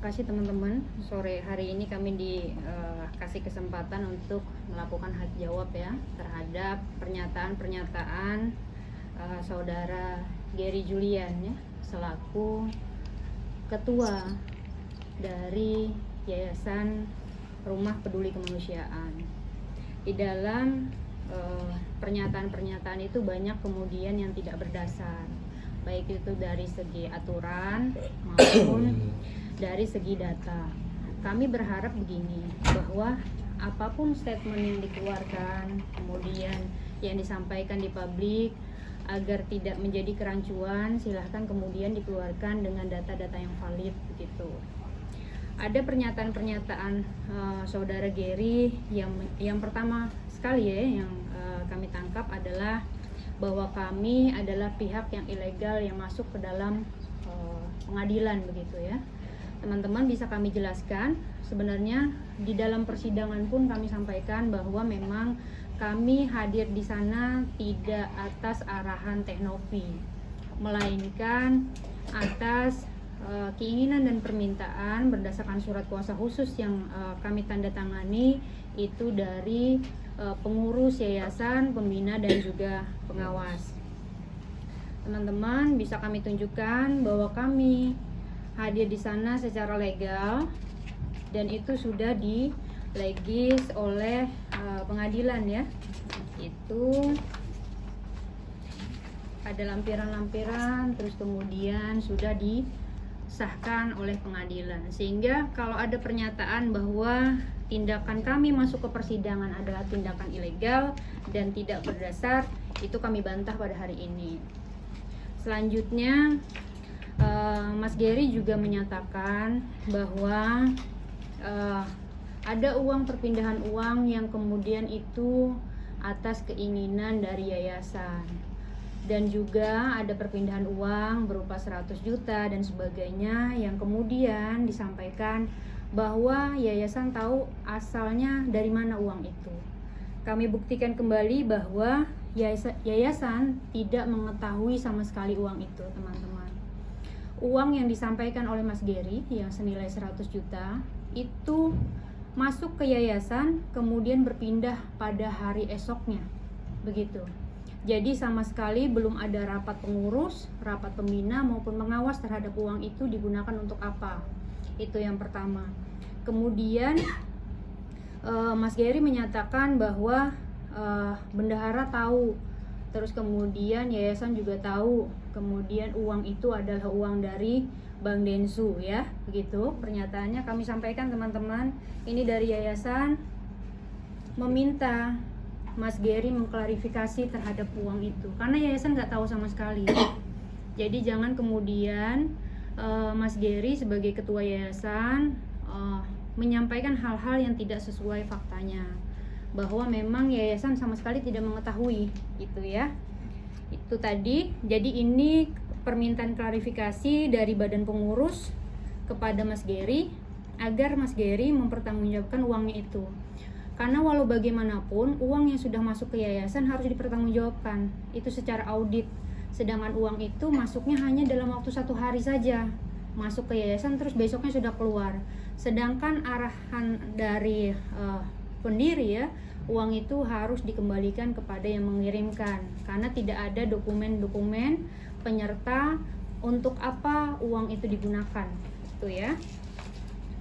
Kasih teman-teman, sore hari ini kami dikasih kesempatan untuk melakukan hak jawab ya terhadap pernyataan-pernyataan saudara Gary Julian ya selaku ketua dari Yayasan Rumah Peduli Kemanusiaan. Di dalam pernyataan-pernyataan itu banyak kemudian yang tidak berdasar, baik itu dari segi aturan maupun dari segi data. Kami berharap begini, bahwa apapun statement yang dikeluarkan, kemudian yang disampaikan di publik, agar tidak menjadi kerancuan, silahkan kemudian dikeluarkan dengan data-data yang valid begitu. Ada pernyataan-pernyataan saudara Gary yang pertama sekali ya yang kami tangkap adalah bahwa kami adalah pihak yang ilegal yang masuk ke dalam pengadilan begitu ya. Teman-teman bisa kami jelaskan, sebenarnya di dalam persidangan pun kami sampaikan bahwa memang kami hadir di sana tidak atas arahan Teknopi, melainkan atas keinginan dan permintaan berdasarkan surat kuasa khusus yang kami tanda tangani itu dari pengurus yayasan, pembina dan juga pengawas. Teman-teman bisa kami tunjukkan bahwa kami hadir di sana secara legal dan itu sudah dilegis oleh pengadilan ya. Itu ada lampiran-lampiran, terus kemudian sudah disahkan oleh pengadilan. Sehingga kalau ada pernyataan bahwa tindakan kami masuk ke persidangan adalah tindakan ilegal dan tidak berdasar, itu kami bantah pada hari ini. Selanjutnya Mas Gary juga menyatakan bahwa ada uang perpindahan uang yang kemudian itu atas keinginan dari yayasan, dan juga ada perpindahan uang berupa 100 juta dan sebagainya yang kemudian disampaikan bahwa yayasan tahu asalnya dari mana uang itu. Kami buktikan kembali bahwa yayasan tidak mengetahui sama sekali uang itu, teman-teman. Uang yang disampaikan oleh Mas Gary yang senilai 100 juta itu masuk ke yayasan kemudian berpindah pada hari esoknya begitu. Jadi sama sekali belum ada rapat pengurus, rapat pembina maupun pengawas terhadap uang itu digunakan untuk apa. Itu yang pertama. Kemudian Mas Gary menyatakan bahwa bendahara tahu, terus kemudian yayasan juga tahu, kemudian uang itu adalah uang dari Bang Densu ya, begitu pernyataannya. Kami sampaikan teman-teman, ini dari yayasan meminta Mas Gary mengklarifikasi terhadap uang itu, karena yayasan nggak tahu sama sekali. Jadi jangan kemudian Mas Gary sebagai ketua yayasan menyampaikan hal-hal yang tidak sesuai faktanya, bahwa memang yayasan sama sekali tidak mengetahui gitu ya. Itu tadi. Jadi ini permintaan klarifikasi dari badan pengurus kepada Mas Gary agar Mas Gary mempertanggungjawabkan uangnya itu. Karena walau bagaimanapun uang yang sudah masuk ke yayasan harus dipertanggungjawabkan. Itu secara audit. Sedangkan uang itu masuknya hanya dalam waktu 1 hari saja. Masuk ke yayasan terus besoknya sudah keluar. Sedangkan arahan dari pendiri ya, uang itu harus dikembalikan kepada yang mengirimkan, karena tidak ada dokumen-dokumen penyerta untuk apa uang itu digunakan itu ya.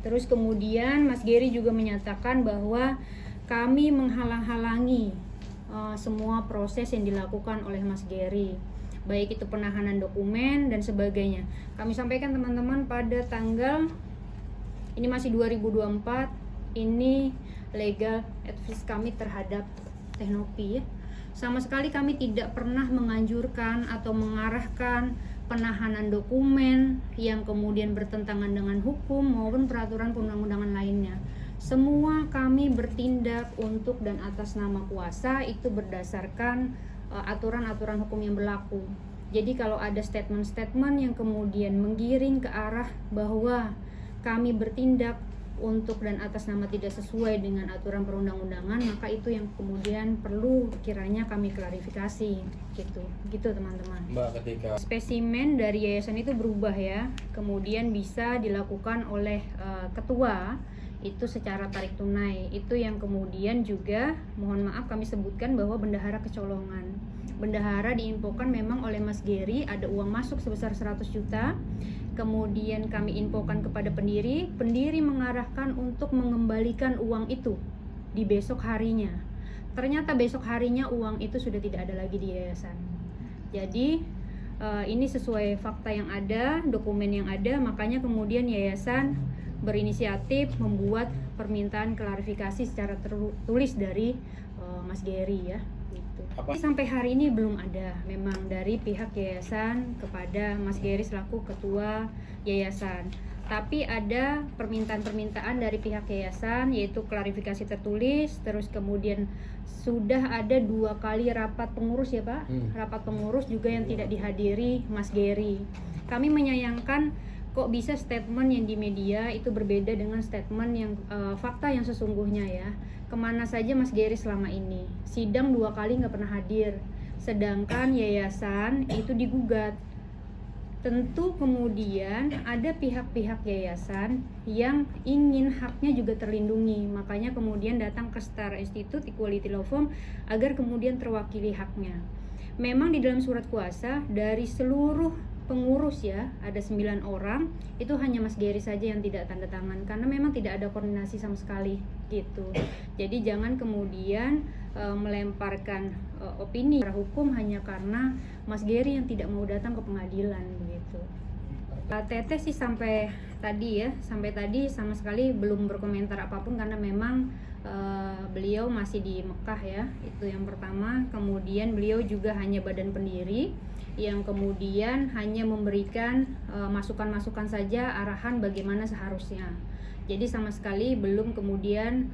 Terus kemudian Mas Gary juga menyatakan bahwa kami menghalang-halangi semua proses yang dilakukan oleh Mas Gary, baik itu penahanan dokumen dan sebagainya. Kami sampaikan teman-teman pada tanggal ini masih 2024, ini legal advice kami terhadap Teknopi ya. Sama sekali kami tidak pernah menganjurkan atau mengarahkan penahanan dokumen yang kemudian bertentangan dengan hukum maupun peraturan perundang-undangan lainnya. Semua kami bertindak untuk dan atas nama kuasa, itu berdasarkan aturan-aturan hukum yang berlaku. Jadi kalau ada statement-statement yang kemudian menggiring ke arah bahwa kami bertindak untuk dan atas nama tidak sesuai dengan aturan perundang-undangan, maka itu yang kemudian perlu kiranya kami klarifikasi gitu teman-teman. Mbak, ketika Spesimen dari yayasan itu berubah ya, kemudian bisa dilakukan oleh ketua itu secara tarik tunai. Itu yang kemudian juga mohon maaf kami sebutkan bahwa bendahara kecolongan. Bendahara diinfokan memang oleh Mas Geri ada uang masuk sebesar 100 juta. Kemudian kami infokan kepada pendiri mengarahkan untuk mengembalikan uang itu di besok harinya. Ternyata besok harinya uang itu sudah tidak ada lagi di yayasan. Jadi ini sesuai fakta yang ada, dokumen yang ada, makanya kemudian yayasan berinisiatif membuat permintaan klarifikasi secara tertulis dari Mas Geri ya. Sampai hari ini belum ada memang dari pihak yayasan kepada Mas Geri selaku ketua yayasan. Tapi ada permintaan-permintaan dari pihak yayasan, yaitu klarifikasi tertulis, terus kemudian sudah ada 2 kali rapat pengurus ya Pak, rapat pengurus juga yang tidak dihadiri Mas Geri. Kami menyayangkan kok bisa statement yang di media itu berbeda dengan statement yang fakta yang sesungguhnya ya. Kemana saja Mas Geri selama ini? Sidang 2 kali nggak pernah hadir, sedangkan yayasan itu digugat. Tentu kemudian ada pihak-pihak yayasan yang ingin haknya juga terlindungi, makanya kemudian datang ke Star Institute Equality Law Firm agar kemudian terwakili haknya. Memang di dalam surat kuasa dari seluruh pengurus ya, ada 9 orang, itu hanya Mas Geri saja yang tidak tanda tangan karena memang tidak ada koordinasi sama sekali gitu. Jadi jangan kemudian melemparkan opini secara hukum hanya karena Mas Geri yang tidak mau datang ke pengadilan begitu. Teteh sih sampai tadi sama sekali belum berkomentar apapun karena memang beliau masih di Mekah ya, itu yang pertama. Kemudian beliau juga hanya badan pendiri yang kemudian hanya memberikan masukan-masukan saja, arahan bagaimana seharusnya. Jadi sama sekali belum kemudian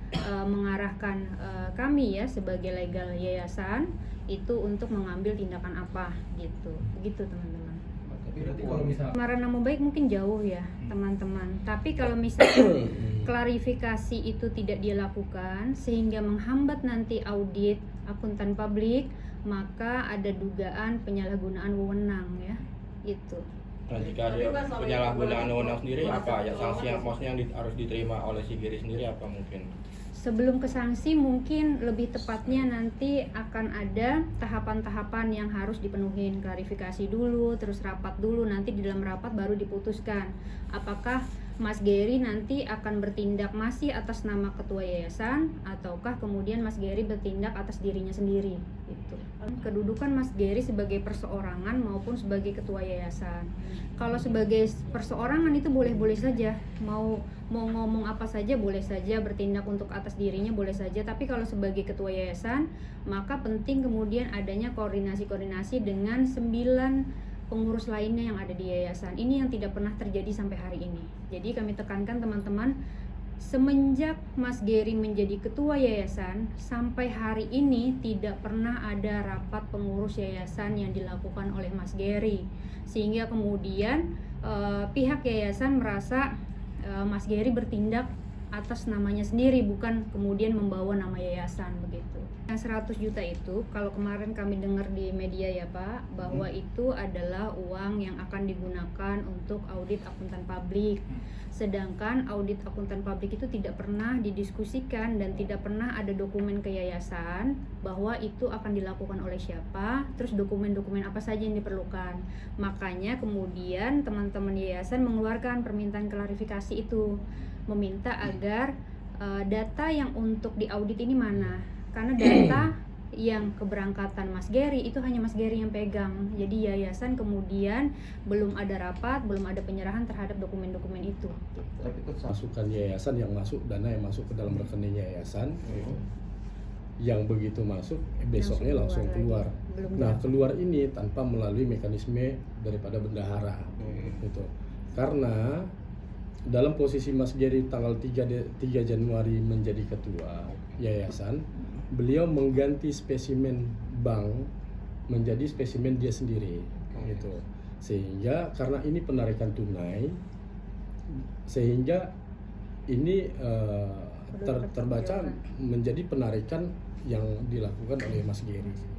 mengarahkan kami ya sebagai legal yayasan itu untuk mengambil tindakan apa gitu. Begitu teman-teman. Berarti kalau misalnya Pencemaran nama baik mungkin jauh ya teman-teman. Tapi kalau misalnya klarifikasi itu tidak dilakukan sehingga menghambat nanti audit akuntan publik, maka ada dugaan penyalahgunaan wewenang ya itu. Nah, jika ada penyalahgunaan wewenang sendiri apa ya sanksi yang maksudnya harus diterima oleh si Geri sendiri apa mungkin? Sebelum ke sanksi mungkin lebih tepatnya nanti akan ada tahapan-tahapan yang harus dipenuhi, klarifikasi dulu, terus rapat dulu, nanti di dalam rapat baru diputuskan apakah Mas Geri nanti akan bertindak masih atas nama ketua yayasan ataukah kemudian Mas Geri bertindak atas dirinya sendiri gitu. Kedudukan Mas Geri sebagai perseorangan maupun sebagai ketua yayasan. Kalau sebagai perseorangan itu boleh-boleh saja, mau ngomong apa saja boleh saja, bertindak untuk atas dirinya boleh saja, tapi kalau sebagai ketua yayasan maka penting kemudian adanya koordinasi dengan 9 pengurus lainnya yang ada di yayasan. Ini yang tidak pernah terjadi sampai hari ini. Jadi kami tekankan teman-teman, semenjak Mas Geri menjadi ketua yayasan sampai hari ini tidak pernah ada rapat pengurus yayasan yang dilakukan oleh Mas Geri, sehingga kemudian pihak yayasan merasa Mas Geri bertindak atas namanya sendiri, bukan kemudian membawa nama yayasan begitu. Yang 100 juta itu kalau kemarin kami dengar di media ya Pak, bahwa itu adalah uang yang akan digunakan untuk audit akuntan publik. Sedangkan audit akuntan publik itu tidak pernah didiskusikan dan tidak pernah ada dokumen ke yayasan bahwa itu akan dilakukan oleh siapa, terus dokumen-dokumen apa saja yang diperlukan. Makanya kemudian teman-teman yayasan mengeluarkan permintaan klarifikasi itu, meminta agar data yang untuk diaudit ini mana, karena data yang keberangkatan Mas Geri itu hanya Mas Geri yang pegang. Jadi yayasan kemudian belum ada rapat, belum ada penyerahan terhadap dokumen-dokumen itu. tapi Masukan yayasan yang masuk, dana yang masuk ke dalam rekening yayasan, yang begitu masuk besoknya langsung keluar. Nah keluar ini tanpa melalui mekanisme daripada bendahara, gitu. Karena dalam posisi Mas Geri tanggal 3 Januari menjadi ketua yayasan, beliau mengganti spesimen bank menjadi spesimen dia sendiri, gitu. Sehingga karena ini penarikan tunai, sehingga ini terbaca menjadi penarikan yang dilakukan oleh Mas Giri.